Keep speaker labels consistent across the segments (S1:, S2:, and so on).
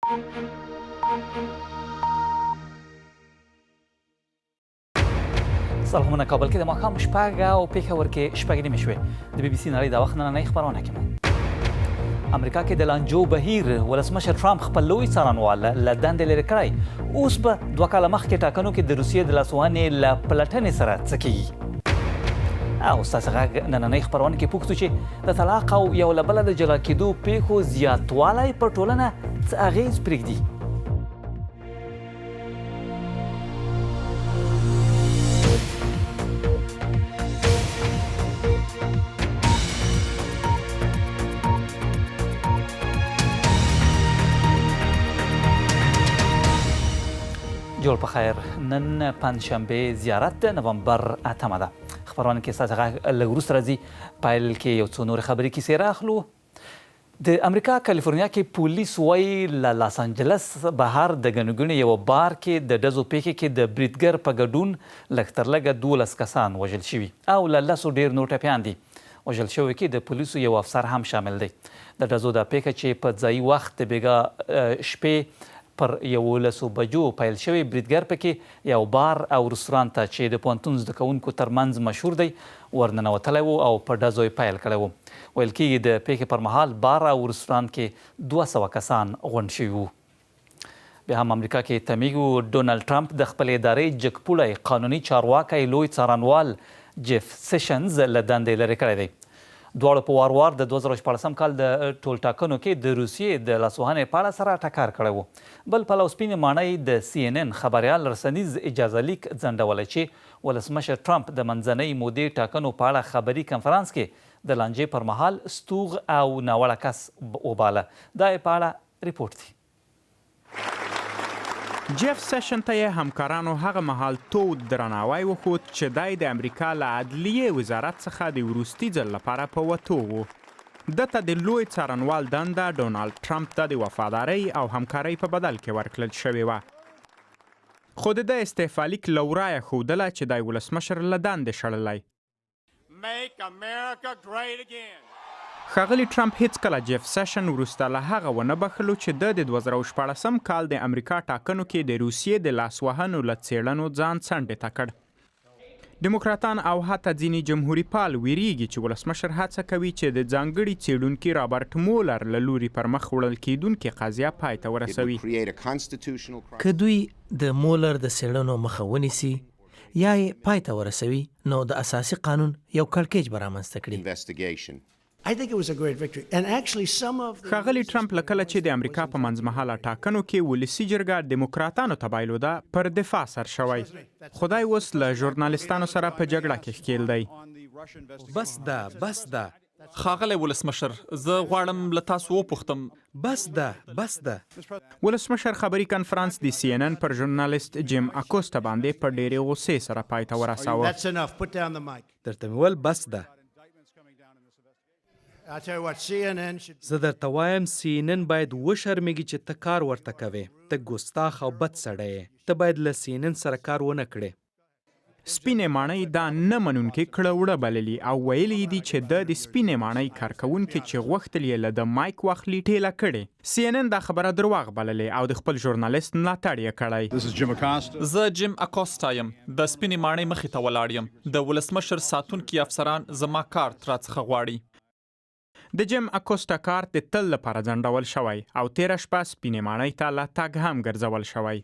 S1: سلامونه کابل کې د ماښام شپږ او پېښور کې شپږ نیمې شوې د بي بي سي نړۍ د وخت نننۍ خپرونه کې مو امریکا کې د لانجو بهیر ولسمشر ټرمپ خپل لوی څارنوال له دندې لرې کړی اوس به 2 کاله مخکې ټاکنو کې د روسیې د لاسوهنې له پلټنې سره څه کیږي او ستاسې غږ نننۍ خپرونه کې پوښتو چې د طلاق او یو له بله د جلا کېدو پېښو زیاتوالی پر ټولنه څه اغېز پرېږدي. جوړ په خیر. نن پنجشنبه زیارت د نومبر 8 ده. خبرونه کې ستاسو غږ لږ وروسته راځي. پیل کې یو څو نورې خبرې کیسې راخلو. د امریکا کالیفورنیا کې پولیس وایي له لاس انجلس بهر د ګڼې ګوڼې یوه بار کې د ډزو پیښې کې د بریدګر په ګډون لږ تر لږه 12 کسان وژل شوي او له 10 ډېر نور ټپیان دي. وژل شوي کې د پولیسو یو افسر هم شامل دی. د ډزو دا پیښه چې په ځایي وخت د بیګا شپې پر 11 بجو پیل شوی بریدګر پکې یو بار او رستوران ته چې د پوهنتون زده کوونکو ترمنځ مشهور دی ورننوتلی و او په ډزو یې پیل کړی و. ویل کېږي د پیښې پر مهال بار او رستوران کې 200 کسان غونډ شوي وو. بیا هم امریکا کې تمیږو ډونالډ ټرمپ د خپلې ادارې جګپوړی قانوني چارواکی لوی څارنوال جیف سیشنز له دندې لرې کړی دی. دواړو په وار وار د 2014 کال د ټولټاکنو کې د روسیې د لاسوهنې په اړه سره ټکر کړی و. بل پلو سپینې ماڼۍ د CNN خبریال رسنیز اجازه لیک ځنډولی چې ولسمشر ټرمپ د منځنۍ مودې ټاکنو په اړه خبري کنفرانس کې د لانجې پر مهال ستوغ او ناوړه کس وباله. دا یې په اړه ریپورټ دی.
S2: جیف سیشن ته یې همکارانو هغه مهال تود درناوی وښود چې دی د امریکا له عدلیې وزارت څخه د وروستي ځل لپاره په وتو و. دته د لوی څارنوال دنده ډونالډ ټرمپ ته د وفادارۍ او همکارۍ په بدل کې ورکړل شوې وه. خو د ده استعفا لیک له ورایه ښودله چې دی ولسمشر له دندې شړلی. ښاغلي ټرمپ هیڅکله جیف سیشن وروسته له هغه ونه بخښلو چې ده د 2014 کال د امریکا ټاکنو کې د روسیې د لاسوهنو له څېړنو ځان څنډې ته کړ. ډیموکراتان او حتی ځینې جمهوري پال ویریږي چې ولسمشر هڅه کوي چې د ځانګړي څېړونکي رابرټ مولر له لوري پر مخ وړل کېدونکې قضیه پای ته ورسوي.
S3: که دوی د مولر د څېړنو مخه ونیسي یا یې پای ته ورسوي نو د اساسي قانون یو کړکېچ به رامنځته کړي.
S2: ښاغلي ټرمپ له کله چې د امریکا په منځمهاله ټاکنو کې ولسي جرګه ډیموکراتانو ته بایلوده پر دفاع سر شوی. خدای اوس له ژورنالیستانو سره په جګړه کې ښکیل دی.
S3: بس ده
S4: ښاغلی ولسمشر زه غواړم له تاسو وپوښتم.
S3: بس ده
S2: ولسمشر خبري کنفرانس د CNN پر ژورنالیست جیم اکوسټا باندې په ډېرې غوسې سره پای ته ورساوه.
S3: درته مې ویل بس ده. زه درته وایم CNN باید وشرمېږي چې ته کار ورته کوې. ته ګستاخ او بد سړی یې. ته باید له CNN سره کار ونه کړې.
S2: سپینې ماڼۍ دا نه منونکې کړه بللي او ویلي دي چې د سپینې ماڼۍ کارکوونکي چې غوښتل یې له د مایک واخلي ټیله کړې. CNN دا خبره درواغ بللې او د خپل ژورنالیست ملاتړ یې کړی.
S4: زه جیم اکوسټا یم. د سپینې ماڼۍ مخې ته ولاړ یم. د ولسمشر ساتونکي افسران زما کارت راڅخه غواړي.
S2: د جیم اکوسټا کارت د تل لپاره ځنډول شوی او تېره شپه سپینې ماڼۍ ته له تګ هم ګرځول شوی.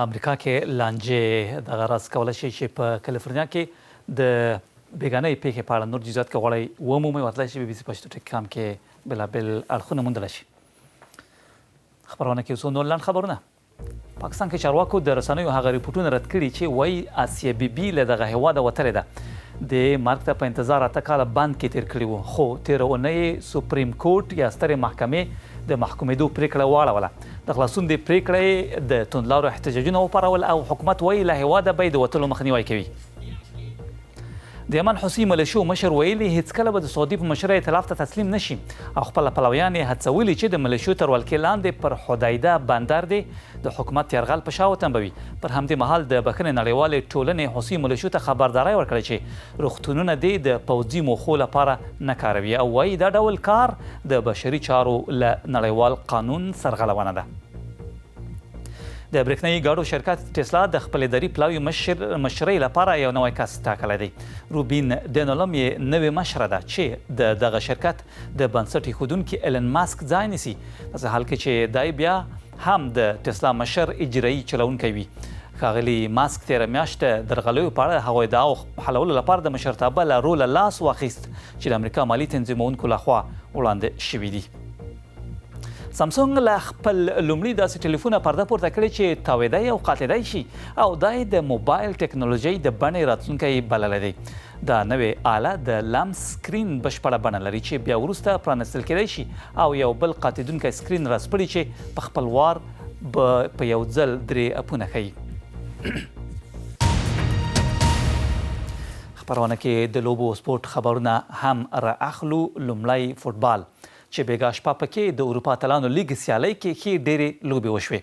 S1: امریکا کې لانجې دغه راز کولی شي چې په کالیفورنیا کې د بیګانۍ پیښې په اړه نور جزئیات که غواړئ ومومئ ورتلی شي BBC پښتو ټیکام کې بېلابېل اړخونه موندلی شي. خپرونه کې څو نور لنډ خبرونه. پاکستان کې چارواکو د رسنیو هغه ریپورټونه رد کړي چې وایي آسیه بیبي له دغه هېواده وتلې ده. د مرګ ته په انتظار 8 کاله بند کې تیر کړي وو خو تېره اونۍ سپریم کورټ یا سترې محکمې د محکومېدو پرېکړه واړوله. د خلاصون د پرېکړې د توندلارو احتجاجونه وپارول او حکومت وایي له هېواده به یې د وتلو مخنیوی کوي. د یمن حوثي ملیشو مشر ویلي هیڅکله به د سعودي په مشرۍ ائتلاف ته تسلیم نشي او خپل پلویان یې هڅولي چې د ملیشو تر ولکې لاندې پر حدیده بندر دی د حکومت یرغل په شا وتنبوي. پر همدې مهال د بخښنې نړیوالې ټولنې حوثي ملیشو ته خبرداری ورکړې چې روغتونونه دې د پوځي موخو لپاره نه کاروي او وایي دا ډول کار د بشري چارو له نړیوال قانون سرغړونه ده. د برېښنايي ګاډو شرکت ټسلا د خپل اداري پلاوي مشرۍ لپاره یو نوی کس ټاکلی دی. روبین دینولم یې نوې مشره ده چې د دغه شرکت د بنسټ ایښودونکي ایلن ماسک ځای نیسي، په حال کې چې دی بیا هم د ټسلا مشر اجرایي چلوونکی وي. ښاغلي ماسک تېره میاشت د درغلیو په اړه هغوی د حلولو لپاره د مشرتابه له روله لاس واخیست چې د امریکا مالي تنظیمونکو لخوا وړاندې شوي دي. سامسونګ له خپل لومړي داسې ټلیفونه پرده پورته کړې چې تاویدی او قاتیدی شي او دا یې د موبایل ټکنالوژۍ د بڼې راتلونکی بللی دی. دا نوې آله د لمس سکرین بشپړه بڼه لري چې بیا وروسته پرانستل کېدی شي او یو بل قاتیدونکی سکرین راسپړي چې په خپل وار به په یو ځل 3 اپونه ښیي. خبرونه کې د لوبو سپورت خبرونه هم رااخلو. لومړی فوټبال چې بیګا شپه پکې د اروپا اتلانو لیګ سیالۍ کې ښې ډېرې لوبې وشوې.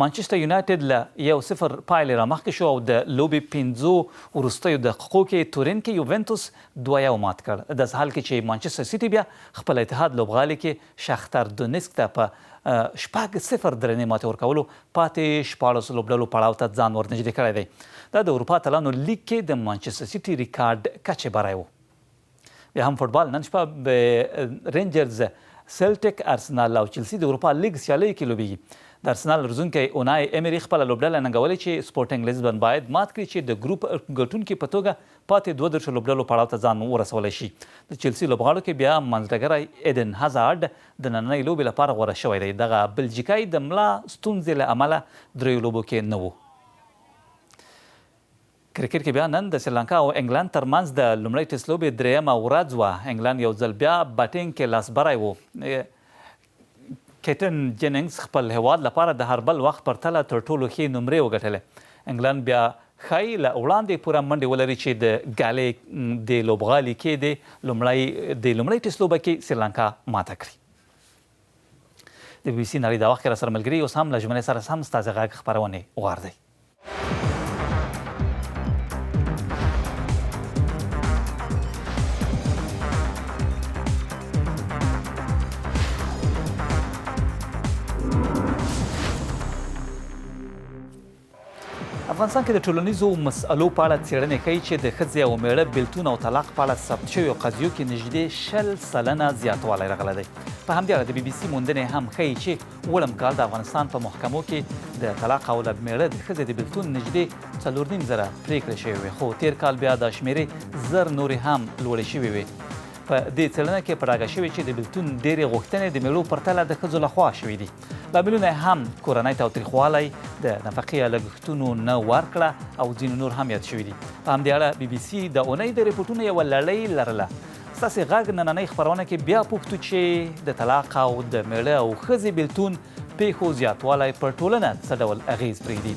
S1: مانچسټر یونایټډ له 1-0 پایلې رامخکې شو او د لوبې 5 وروستیو دقیقو کې تورین کې یوونټوس 2-1 مات کړ. داسې حال کې چې مانچسټر سیټي بیا خپل اتحاد لوبغالي کې شختر دونیسک ته په 0 درنې ماتې ورکولو پاتې 14 لوبډلو پړاو ته ځان ورنږدې کړی دی. دا د اروپا اتلانو لیګ کې د مانچسټر سیټي ریکارډ کچې بری و. بیا هم فوټبال نن شپه به رینجرز، سلټک، ارسنال او چلسي د اروپا لیګ سیالۍ کې لوبیږي. د ارسنال روزونکی اونای ایمري خپله لوبډله ننګولې چې سپورټنګ لیزبن باید مات کړي چې د ګروپ ګټونکي په توګه پاتې 32 لوبډلو پړاو ته ځان ورسولی شي. د چلسي لوبغاړو کې بیا منځګړی ایدن هازارډ د نننۍ لوبې لپاره غوره شوی دی. دغه بلجیکایي د ملا ستونزې له امله 3 لوبو کې نه و. کرکټ کې بیا نن د سریلانکا او انګلند ترمنځ د لومړۍ ټسټ لوبې 3مه ورځ وه. انګلند یو ځل بیا بیټینګ کې لاسبری و. کیټن جیننګز خپل هیواد لپاره د هر بل وخت پرتله تر ټولو ښې نمرې وګټلې. انګلند بیا ښایي له وړاندې پوره منډې ولري چې د ګالې د لوبغالي کې د لومړۍ ټسټ لوبه کې سریلانکا ماته کړي. د بي بي سي نړۍ دا وخت کې راسره ملګري اوس هم له ژمنې سره سم ستاسې غږ خپرونې وغواړئ. افغانستان کې د ټولنیزو مسألو په اړه څېړنې کوي چې د ښځې او میړه بېلتون او طلاق په اړه ثبت شویو قضیو کې نږدې 60% زیاتوالی راغلی دی. په همدې اړه د بي بي سي موندنې هم ښیي چې اوړم کال د افغانستان په محکمو کې د طلاق او له میړه د ښځې د بېلتون نږدې 4.5 پرېکړې شوې وې، خو تېر کال بیا دا شمېرې 1000 نورې هم لوړې شوې وې. په دې څېړنه کې په ډاګه شوې چې د بېلتون ډېرې غوښتنې د میړو پرتله د ښځو لخوا شوي دي. لاملونه هم کورنی تاوتریخوالی، د نفقې لګښتونو نه ورکړه او ځینې نور هم یاد شوي دي. په همدې اړه بي بي سي د اونۍ د ریپورټونو یوه لړۍ لرله. ستاسې غږ نننۍ خپرونه کې بیا پوښتو چې د طلاق او د میړه او ښځې بېلتون پیښو زیاتوالی پر ټولنه څه ډول اغېز پرېږدي.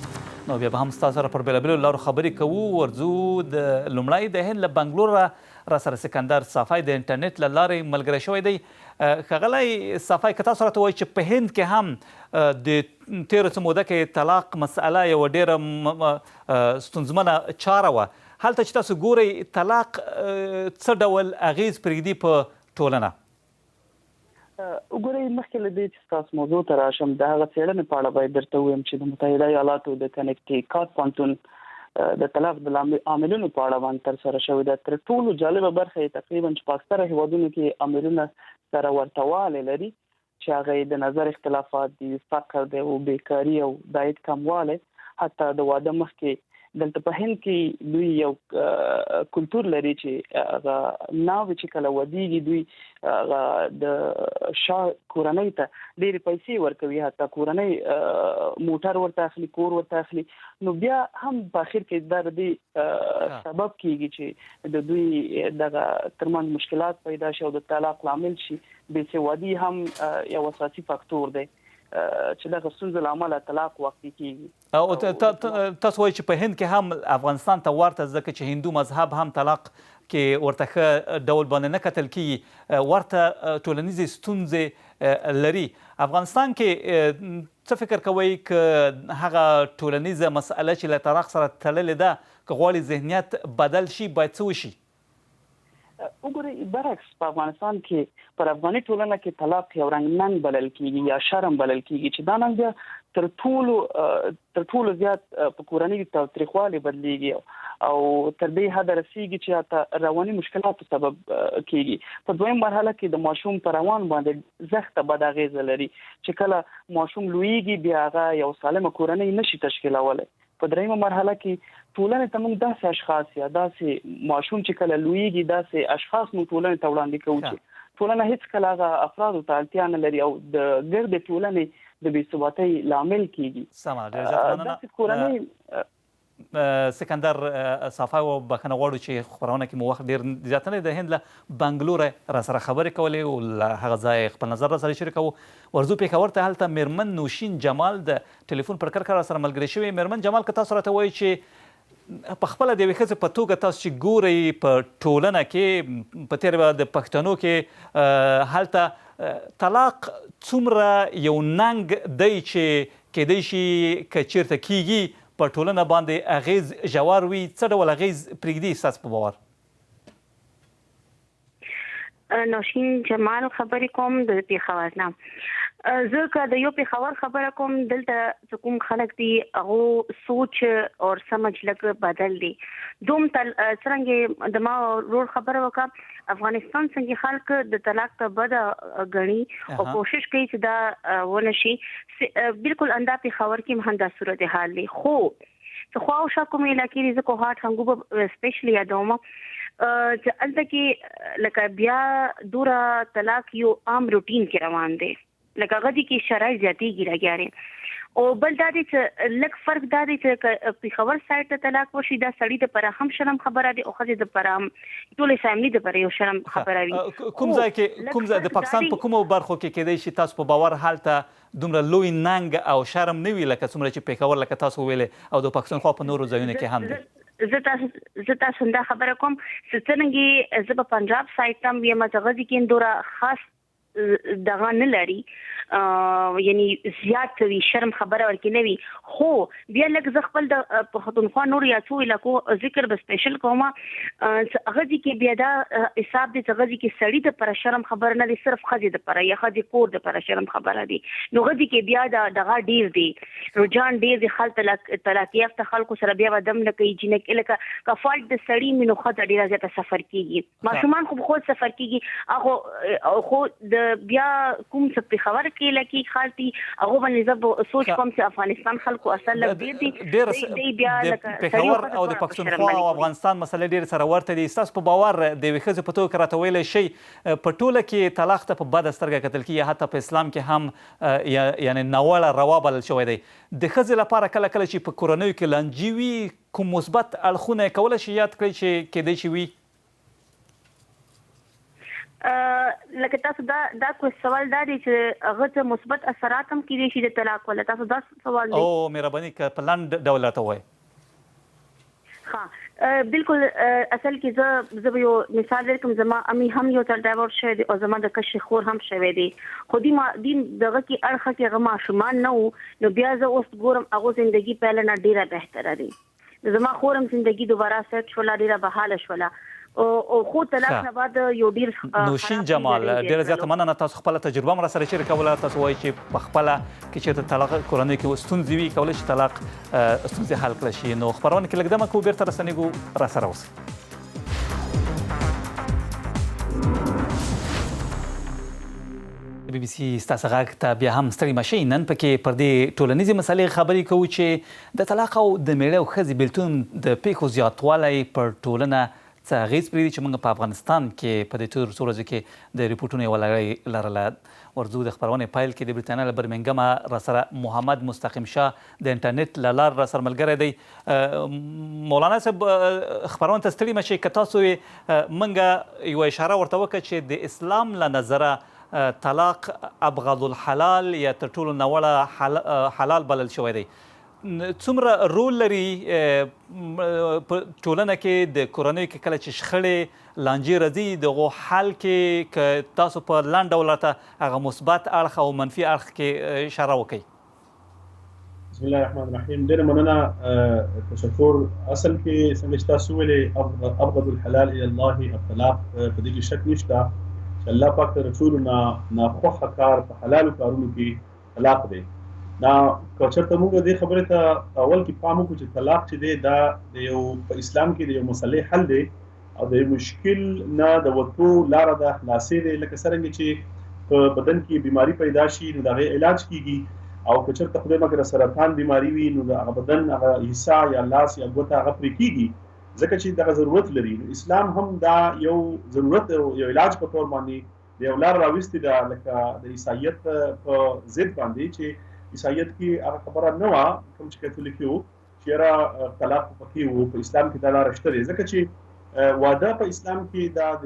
S1: نو بیا به هم ستاسو سره پر بېلابېلو لارو خبرې کوو. ورځو د لومړی د هند له بنګلور راسره سکندر صافی د انټرنیټ له لارې ملګری شوی دی. ښاغلی صافی، که تاسو راته وایئ چې په هند کې هم د تېرو څه موده کې طلاق مسئله یوه ډېره ستونزمنه چاره وه، هلته چې تاسو ګورئ طلاق څه ډول اغېز پرېږدي په ټولنه؟
S5: وګورئ، مخکې له دې چې ستاسو موضوع ته راشم د هغه څېړنې په اړه باید درته ووایم چې د متحده ایالاتو د کنیکټیکټ پوهنتون د طلاق د عاملونو په اړه باندې ترسره شوې ده. تر ټولو جالبه برخه یې تقریبا چې په اکثره هیوادونو کې عاملونه سره ورته والی لري چې هغه یې د نظر اختلافات دي، فقر دی او بیکاري او د عاید کموالی. حتی د واده مخکې دلته په هند کې دوی یو کلتور لري چې هغه ناوې چې کله ودیږي دوی هغه د شاه کورنۍ ته ډېرې پیسې ورکوي، حتی کورنۍ موټر ورته اخلي، کور ورته اخلي. نو بیا هم په اخر کې دا د دې سبب کیږي چې د دوی دغه ترمنځ مشکلات پیدا شي او د طلاق لامل شي. بېسوادي هم یو اساسي فاکتور دی چې دغه ستونزو له امله طلاق وقتي کیږي.
S1: او تاسو وایئ چې په هند کې هم افغانستان ته ورته ځکه چې هندو مذهب هم طلاق کې ورته ښه ډول باندې نه کتل کیږي، ورته ټولنیزې ستونزې لري. افغانستان کې څه فکر کوئ که هغه ټولنیزه مسئله چې له طلاق سره تړلې ده که غواړي ذهنیت بدل شي باید څه وشي؟
S5: وګورئ برعکس په افغانستان کې پر افغاني ټولنه کې طلاق یو رنګ ننګ بلل کیږي یا شرم بلل کیږي چې دا ننګ بیا تر ټولو زیات په کورنۍ تاوتریخوالي بدلیږي او تر دې حده رسیږي چې حتی رواني مشکلاتو سبب کیږي. په دویم مرحله کې د ماشوم پر روان باندې زخته بد اغیزه لري چې کله ماشوم لویږي بیا هغه یو سالمه کورنۍ نشي تشکیلولی. په دریمه مرحله کې ټولنې ته موږ داسې اشخاص یا داسې ماشوم چې کله لویږي داسې اشخاص موږ ټولنې ته وړاندې کوو چې ټولنه هیڅ کله هغه افرادو ته اړتیا نه لري او د ګردې ټولنې د بې ثباتۍ لامل کیږي.
S1: سمه، ډېر زیات مننه. سکندر صافی و بخښنه غواړو چې خپرونه کې مو وخت ډېر زیات نه دی. د هند له بنګلوره را سره خبرې کولې او له هغه ځایه خپل نظر را سره شریکوو. ورځو پېښور ته هلته میرمن نوشین جمال د ټلیفون پر کرکه را سره ملګرې شوې. میرمن جمال که تاسو راته وایئ چې په خپله د یوې ښځې په توګه تاسو چې ګورئ په ټولنه کې په تېره د پښتنو کې هلته طلاق څومره یو ننګ دی چې کیدای شي که چیرته کیږي په ټولنه باندې اغیز ژور وي، څه ډول اغیز پرېږدي ستاسو په باور؟
S6: نوشین جمال خبرې کوم د پېښور نه. زه که د یو پېښور خبره کوم، دلته چې کوم خلک دي هغو سوچ او سمجھ لږ بدل دي. دوم څرنګې د ما ورور خبره وکړه، افغانستان څنګه خلک د طلاق ته بده ګڼي او کوشش کوي چې دا ونه شي. بالکل اندا پېښور کې هم همدا صورتحال دی. خو څه خواوشا کومې علاقې دي، زه کوهاټ هنګو سپیشلی یادوم چې هلته کې لکه بیا دوره طلاق یو عام روټین کې روان دی، لکه هغه دي کې شرایط زیاتېږي راګیارې. او بل دا دی چې لږ فرق دا دی چې پېښور سایډ ته طلاق وشي دا سړي دپاره هم شرم خبره دی او ښځې دپاره هم ټولې فیملي دپاره یو شرم خبره وي.
S1: کوم ځای د پاکستان په کومو برخو کې کیدای شي تاسو په باور هلته دومره لوی ننګ او شرم نه وي لکه څومره چې پېښور لکه تاسو ویلې او د پاکستانخوا په نورو ځایونو کې هم دی؟
S6: زه تاسو دا خبره کوم چې څرنګې زه په پنجاب سایډ ته هم یم چې هغه کې دوره خاص دغه نه لري، یعنی زیات وي شرم خبره ورکې نه وي. خو بیا لږ زه خپل د پښتونخوا نور یا څو علاقو ذکر به سپیشل کوم، هغه کې بیا دا حساب دی چې هغه کې سړي دپاره شرم خبره نه دی، صرف ښځې دپاره یا ښځې کور دپاره شرم خبره دی. نو هغه کې بیا دغه ډېر دی، رجحان ډېر دی. خلک طلاق یافته خلکو سره بیا به دم نه کوي جنک لکه که فالټ د سړي وي نو ښځه ډېره زیاته سفر کېږي، ماشومان خو خود سفر کېږي. هغه خو د بیا کوم څه پېښور کې لکه خالتي هغه باندې زه سوچ کوم چې افغانستان خلکو اصل ډېر دي
S1: د پېښور او د پښتونخوا او افغانستان مسله ډېر سره ورته دي. ستاسو په باور د یوې ښځې په توګه راته ویلی شئ په ټوله کې طلاق ته په بده سترګه کتل کېږي، حتی په اسلام کې هم یعنې ناوړه روا بلل شوی دی. د ښځې لپاره کله کله چې په کورنیو کې لانجې وي کوم مثبت اړخونه یې کولی شي یاد کړئ چې کیدای شي وي؟
S6: لکه تاسو دا کوم سوال دا دی چې هغه ته مثبت اثرات هم کېدای شي د طلاق ولا تاسو دا سوال دی؟
S1: او مهرباني که په لنډ ډول راته ووایئ.
S6: ها بالکل اصل کې زه یو مثال درکړم. زما امي هم یو تر ډایورس شوی دی او زما د کشر خور هم شوی دی، خو دین دغه کې اړخه کې هغه ماشومان نه وو. نو بیا زه اوس ګورم هغه زندگی پهله نه ډېره بهتره دی. زما خورم زندگی دوباره سیټ شوله، ډېره بحاله شوله او خو طلاق نه بعد یو ډېر
S1: نوشین جمال ډېره زیاته مننه. تاسو خپله تجربه هم راسره شریکوله. تاسو وایئ چې په خپله کې چېرته طلاق کورنۍ کې ستونزې وي کولی شي طلاق ستونزې حل کړی شي. نو خپرونه کې لږ دمه کوو، بېرته رسنیږو، راسره اوسئ. بي بي سي ستاسو غږ ته بیا هم ستړي مه شئ. نن پکې پر دې ټولنیزې مسلې خبرې کوو چې د طلاق او د میړه او ښځې بېلتون د پیښو زیاتوالی پر ټولنه څه اغېز پرېږدي چې موږ په افغانستان کې په دې تېرو څو ورځو کې د ریپورټونو یوه لړۍ لرله. ورځو د خپرونې پیل کې د برېټانیا له برمنګمه راسره محمد مستقیم شاه د انټرنیټ له لارې راسره ملګری دی. مولانا صاحب خپرونه ته ستړي مه شئ. که تاسو موږ یوه اشاره ورته وکړه چې د اسلام له نظره طلاق ابغض الحلال یا تر ټولو ناوړه حلال بلل شوی دی، څومره رول لري په ټولنه کې د کورنیو کې کله چې شخړې لانجې راځي دغو حل کې که تاسو په لنډ ډول راته هغه مثبت اړخ او منفي اړخ کې اشاره وکړئ.
S7: بسم الله الرحمن الرحیم. ډېره مننه. تشکر. اصل کې څنګه چې تاسو ویلې ابغض الحلال الى الله الطلاق، په دې کې شک نشته چې الله پاک ته رسول ناخوښه کار په حلالو کارونو کې طلاق دی. دا که چېرته موږ دې خبرې ته اول کې پام وکړو چې طلاق چې دی دا د یو په اسلام کې د یو مسلې حل دی او د مشکل نه د وتو لاره د خلاصې دی. لکه څرنګه چې په بدن کې بیماری پیدا شي نو د هغې علاج کیږي، او که چېرته خدای مګر سرطان بیماری وي نو د هغه بدن هغه حصه یا لاس یا ګوته هغه پرې کیږي، ځکه چې دغه ضرورت لري. نو اسلام هم دا یو ضرورت یو علاج په تور باندې د یو لار راوستې ده، لکه د عیسایت په ضد باندې چې عیسایت کې هغه خبره نه وه کوم چې کاتولیک وو چې یاره طلاق پکې وو. په اسلام کې دا لاره شته دی، ځکه چې واده په اسلام کې دا د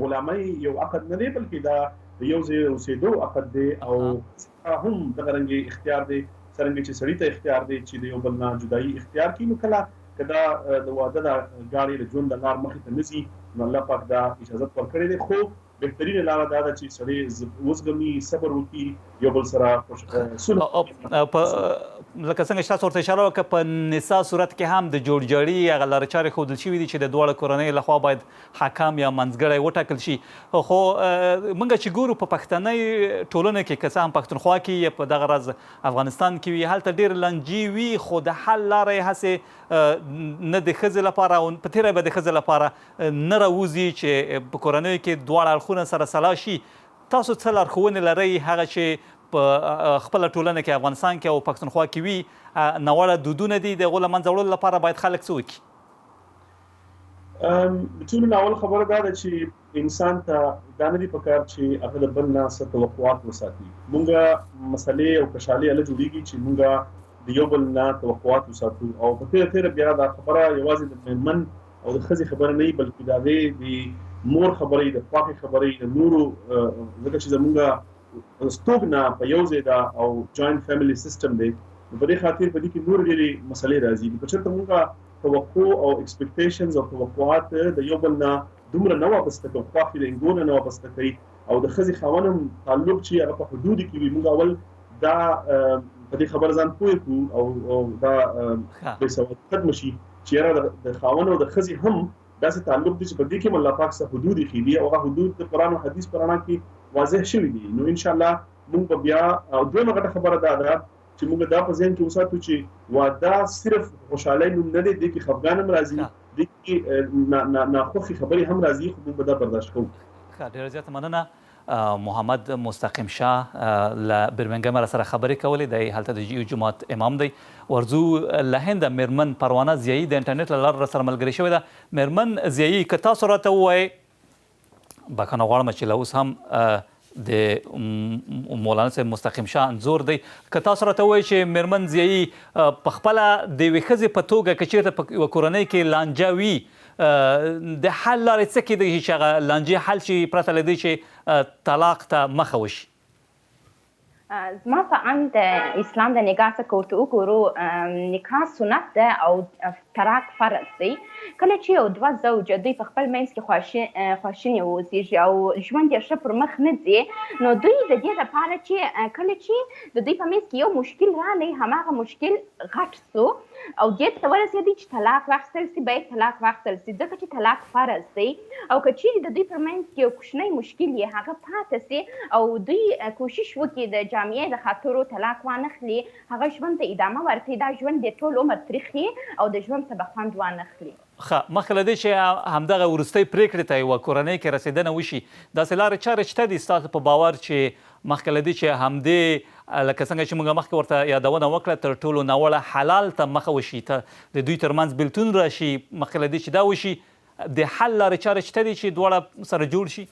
S7: غلامۍ یو عقد نه دی بلکې دا د یو ځای اوسېدو عقد دی، او هم دغه رنګې اختیار دی څرنګه چې سړي ته اختیار دی چې د یو بل نه جدایي اختیار کړي. نو کله که دا د واده د ګاړې د ژوند د لار مخې ته نه ځي نو الله پاک دا اجازت ورکړې دی. خو بهترینه لاره دا ده چې سړی وزغمي، صبر وکړي، یو بل سره
S1: صلح. لکه څنګه چې تاسو ورته اشاره وکړه په نساء صورت کې هم د جوړجاړي هغه لارې چارې ښودل شوي دي چې د دواړو کورنیو لخوا باید حکم یا منځګړی وټاکل شي. خو موږ چې ګورو په پښتنۍ ټولنه کې که څه هم پښتونخوا کې یا په دغه راز افغانستان کې وي هلته ډېر لانجې وي، خو د حل لاره یې هسې نه د ښځې لپاره او په تېره به د ښځې لپاره نه راوځي چې په کورنیو کې دواړه اړخونه سره سلا شي. تاسو څه لارښوونې لرئ هغه چې په خپله ټولنه کې افغانستان کې او پښتونخوا کې وي ناوړه دودونه دي د هغو له منځه وړلو لپاره باید خلک څه وکړي؟
S7: د ټولو ناول خبره دا ده چې انسان ته دا نه دي پکار چې هغه د بل نه څه توقعات وساتي. مونږ مسلې او کشالې هله جوړېږي چې مونږ د یو بل نه توقعات وساتو، او په تېره بیا دا خبره یوازې د مېرمن او د ښځې خبره نه وي بلکې د هغې د مور خبرې، د خوښې خبرې، د نورو، ځکه چې زمونږ ستوګنه په یو ځای ده او جوینټ فیملی سیسټم دی، نو په دې خاطر په دې کې نور ډېرې مسلې راځي. که چېرته مونږ توقع او ایکسپیکټیشنز او توقعات د یو بل نه دومره نه وابسته کوو، خوښې د انګو نه وابسته کوي، او د ښځې خاوند هم تعلق چې هغه په حدودو کې وي، مونږ اول دا په دې خبره ځان پوه کړو او دا بېسوادي ختمه شي چې یاره د خاوند او د ښځې هم داسې تعلق دی چې په دې کې الله پاک څه حدود ایښي دي او هغه حدود د قرآن او حدیث په رڼا کې واضح شوي دي. نو انشاءالله موږ به بیا او دویمه غټه خبره دا ده چې موږ دا په ذهن کې وساتو چې واده صرف خوشحالۍ نوم نه دی، دې کې خفګان هم راځي، دې کې ناخوښې خبرې هم راځي، خو موږ به دا برداشت کوو.
S1: ډېره زیاته مننه. محمد مستقیم شاه له برمنګم سره خبرې کولې، دی هلته د یو جومات امام دی. ورځو له هنده مېرمن پروانه ضیایي د انټرنیټ له لارې راسره ملګرې شوې ده. مېرمن ضیایي که تاسو راته ووایئ، بښنه غواړم چې له اوس هم د مولانا صاحب مستقیم شاه انځور دی، که تاسو راته ووایئ چې مېرمن ضیایي په خپله د یوې ښځې په توګه که چېرته په یوه کورنۍ کې لانجه وي د حل لارې څه کیدی چې هغه لانجې حل شي پرته له دې چې طلاق ته مخه وشي؟
S8: زما په اند اسلام د نکاح څخه ورته وګورو، نکاح سنت ده او طلاق فرض دی. کله چې یو دوه زوجه دوی په خپل منځ کې خواشیني واوسېږي او ژوند یې ښه پر مخ نه ځي، نو دوی د دې لپاره چې کله چې د دوی په منځ کې یو مشکل راغلی، هماغه مشکل غټ سو او دې ته ورسېدی چې طلاق واخیستل سي، باید طلاق واخیستل سي، ځکه چې طلاق فرض دی. او که چیرې د دوی پر منځ کې یو کوچنی مشکل یې هغه پاته سي او دوی کوشش وکړي د جامعې د خاطرو طلاق وانخلي، هغه ژوند ته ادامه ورکړي، دا ژوند د ټول عمر تریخي او د ژوند څخه به خوند وانخلي.
S1: مخکې له دې چې همدغه وروستۍ پرېکړې ته یوه کورنۍ کې رسېدنه وشي، داسې لارې چارې شته دي ستاسو په باور چې مخکې له دې چې همدې لکه څنګه چې موږ مخکې ورته یادونه وکړه تر ټولو ناوړه حلال ته مخه وشي، د دوی ترمنځ بېلتون راشي، مخکې له دې چې دا وشي د حل لارې چارې شته دي چې دواړه سره جوړ شي؟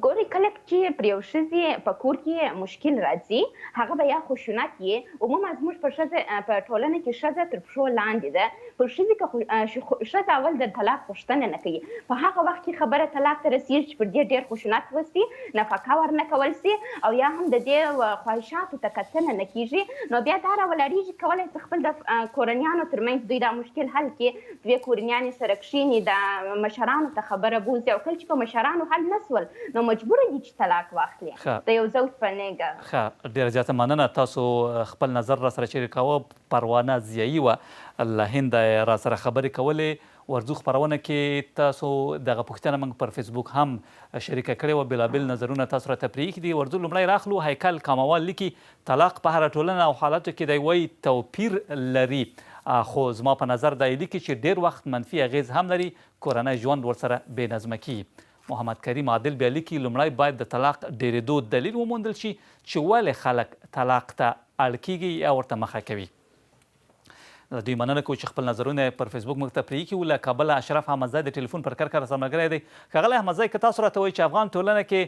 S8: ګوري کله چې پر یو ښځې په کور کې مشکل راځي هغه به یا خشونت یې عموما زموږ په ټولنه کې ښځه تر پښو لاندې ده. پر ښځې که ښځه اول د طلاق غوښتنه نه کوي په هغه وخت کې خبره طلاق ته رسېږي چې پر دې ډېر خشونت وسي نفقه ورنه کول سي او یا هم د دې خواهشاتو ته کتنه نه کېږي نو بیا دا راولاړېږي کولی چې خپل د کورنیانو ترمنځ دوی دا مشکل حل کړي دوی کورنیانې سره کښېني د مشرانو ته خبره بوځي او کله چې په مشرانو حل نه سول نو مجبور دي چې طلاق واخلي د یو زوج په نیګه.
S1: ښه ډېره زیاته مننه تاسو خپل نظر را سره شریکاوه. پروانه ضیایي وه له هنده را سره خبرې کولې ورځو خپرونه کې تاسو دغه پوښتنه موږ پر فیسبوک هم شریکه کړې وه بېلابېل نظرونه تاسو راته پرېښي دي. ورځو لومړی راخلو هیکل کاموال لیکي طلاق په هره ټولنه او حالاتو کې دی وایي توپیر لري خو زما په نظر دا یې لیکي چې ډېر وخت منفي اغیز هم لري کورنی ژوند ورسره بې نظمه کیږي. محمد کریم عادل بیا لیکي لومړی باید د طلاق ډېرېدو دلیل وموندل شي چې ولې خلک طلاق ته اړ کیږي یا ورته مخه کوي. د دوی مننه کوو چې خپل نظرونه پر فیسبوک موږ ته پرېښي وو. له کابله اشرف احمدزی د ټلیفون پر کرکه راسره ملګری دی. ښاغلی احمدزی که تاسو راته وایي چې افغان ټولنه کې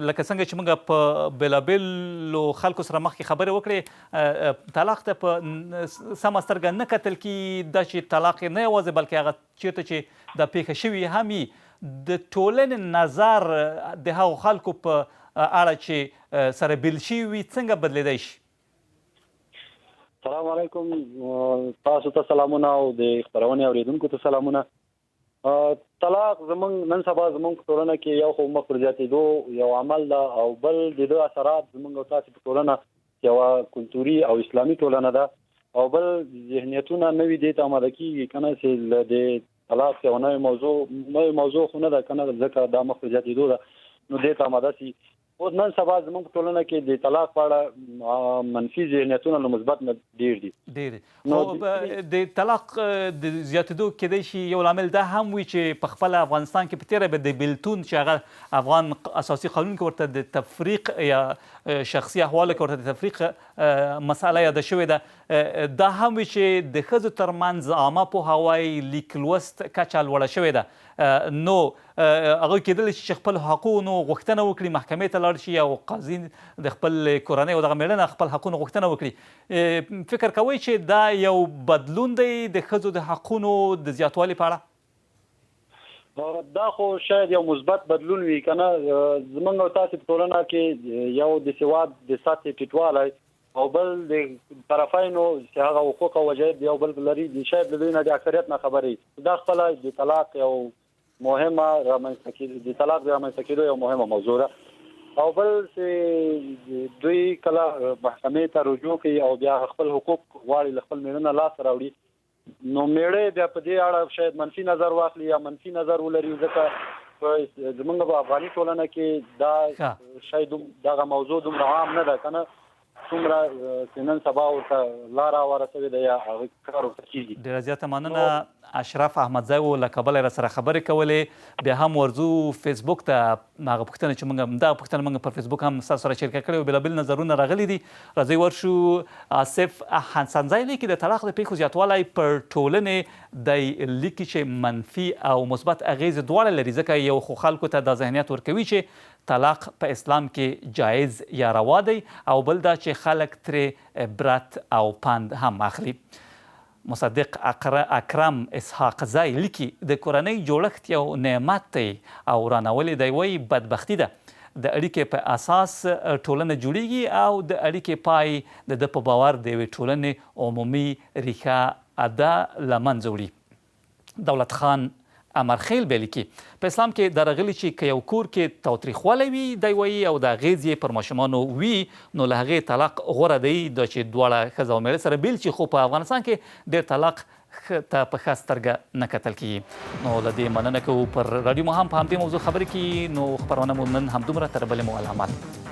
S1: لکه څنګه چې موږ په بېلابېلو خلکو سره مخکې خبرې وکړې طلاق ته په سمه سترګه نه کتل کېږي دا چې طلاق نه یوازې بلکې هغه چېرته چې دا پیښه شوې هم وي د ټولنې نظر د هغو خلکو په اړه چې سره بیل شوي وي څنګه بدلېدی شي؟
S9: السلام علیکم تاسو ته سلامونه او د خپرونې اورېدونکو ته سلامونه. طلاق زمونږ نن سبا زمونږ په ټولنه کې یو خو مخ پر زیاتېدو یو عمل ده او بل د ده اثرات زمونږ او تاسې په ټولنه یوه کلتوري او اسلامي ټولنه ده او بل ذهنیتونه نوي دې ته آماده کېږي که نه چې د طلاق یوه نوې موضوع خو نه ده که نه ځکه دا مخ پر زیاتېدو ده نو دې ته آماده سي. اوس نن سبا زموږ په ټولنه کې د طلاق په اړه منفي ذهنیتونه له مثبت نه ډېر دي.
S1: خو د طلاق د زیاتېدو کیدای شي یو لامل دا هم وي چې په خپله افغانستان کې په تېره به د بېلتون چې هغه افغان اساسي قانون کې ورته د تفریق یا شخصي احوالو کې ورته د تفریق مسئله یاده شوې ده دا هم وي چې د ښځو ترمنځ عامه پوهاوی لیک لوست کچه لوړه شوې ده نو هغوی کېدلی شي چې خپل حقونو غوښتنه وکړي محکمې ته لاړ شي او قاضي د خپل کورنۍ او دغه مېړنه خپل حقونو غوښتنه وکړي. فکر کوئ چې دا یو بدلون دی د ښځو د حقونو د زیاتوالي په اړه؟
S9: دا خو شاید یو مثبت بدلون وي که نه زموږ او تاسې په ټولنه کې یو د سواد د سطحې ټیټوالی او بل د طرفینو چې هغه حقوق او وجایب یو بل لري شاید د دوی نه د اکثریت نه خبرې دا خپله د طلاق یو مهمه د طلاق د رامنځته کېدو یو مهمه موضوع ده او بل چې دوی کله محکمې ته رجوع کوي او بیا خپل حقوق غواړي له خپل مېړه نه لاسته راوړي نو مېړه بیا په دې اړه شاید منفي نظر واخلي یا منفي نظر ولري ځکه زموږ په افغاني ټولنه کې دا شاید دغه موضوع دومره عام نه ده که نه څومره چې نن سبا ورته لاره هواره شوې ده یا هغه کار ورته کېږي.
S1: ډېره زیاته مننه اشرف احمدزی و له کابله را سره خبرې کولې بیا هم ورځو فیسبوک ته هغه پوښتنه چې موږ دغه پوښتنه موږ پر فیسبوک هم ستاسو سره شریکه کړې وه بېلابېل نظرونه راغلي دي. راځئ ورشو آصف حسنزی لیکي د طلاق د پیښو زیاتوالی پر ټولنې دی لیکي چې منفي او مثبت اغیزې دواړه لري ځکه یو خو خلکو ته دا ذهنیت ورکوي چې طلاق په اسلام کې جایز یا روا دی او بل دا چې خلک ترې عبرت او پند هم اخلي. مصدق اکرم اسحاق زی لیکي د کورنۍ جوړښت یو نعمت دی او رانولې دی وایي بدبختي ده د اړیکې په اساس ټولنه جوړیږي او د اړیکې پای د ده په باور د یوې ټولنې عمومي ریښه اده له منځه وړي. دولت خان امرخیل بیا لیکي په اسلام کې دا راغلي چې که یو کور کې تاوتریخوالی وي دی وایي او د اغیز یې پر ماشومانو وي نو له هغې طلاق غوره دی دا چې دواړه ښځه او مېړه سره بیل شي خو په افغانستان کې ډېر طلاق ته په ښه سترګه نه کتل کېږي. نو له دې مننه کوو پر راډیو مو هم په همدې موضوع خبرې کیږي نو خپرونه مو نن همدومره تر بلې مو علامات